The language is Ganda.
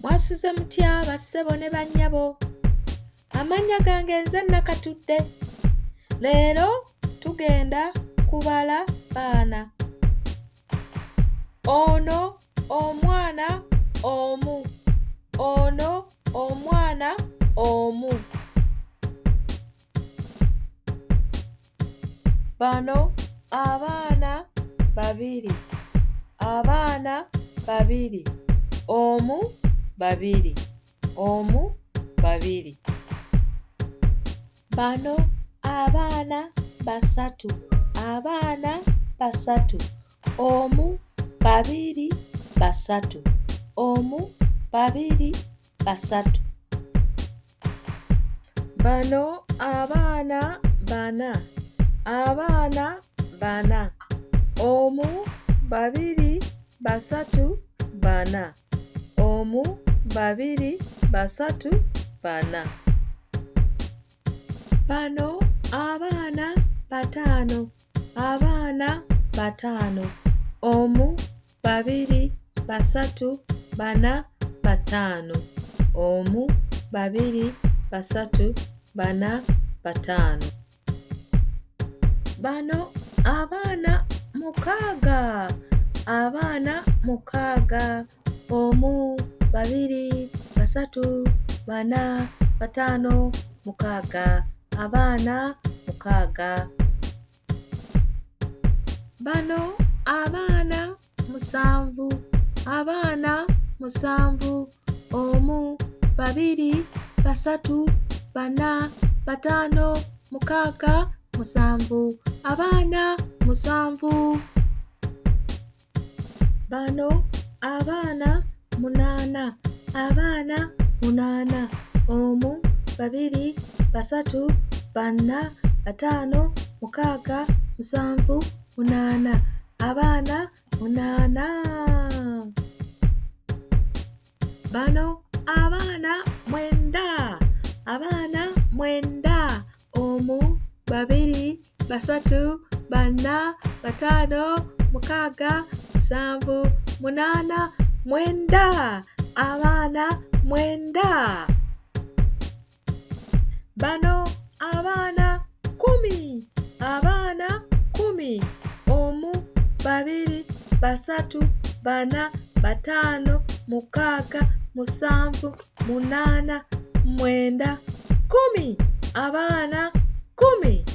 Mwasuze mutya bassebo ne bannyabo? Amannya gange nze Nakatudde. Leero tugenda kubala baana. Ono omwana omu. Ono omwana omu. Bano abaana babiri. Abaana babiri. Omu babiri. Omu babiri. Bano abaana basatu. Abaana basatu. Omu babiri basatu. Omu babiri basatu. Bano abaana bana. Abaana bana. Omu babiri basatu bana. Omu babiri basatu bana. Bano abaana bataano. Abaana bataano. Omu babiri basatu bana bataano. Omu babiri basatu bana bataano. Bano abaana mukaaga. Abaana mukaaga. Omu babiri basatu bana bataano mukaaga. Abaana mukaaga. Bano abaana musanvu. Abaana musanvu. Omu babiri basatu bana bataano mukaaga musanvu. Abaana musanvu. Bano abaana munaana. Abaana munaana. Omu babiri basatu bana bataano mukaaga musanvu munaana. Abaana munaana. Bano abaana mwenda. Abaana mwenda. Omu babiri basatu bana bataano mukaaga musanvu munaana mwenda. Abaana mwenda. Bano abaana kumi. Abaana kumi. Omu babiri basatu bana bataano mukaaga musanvu munaana mwenda kumi. Abaana kumi.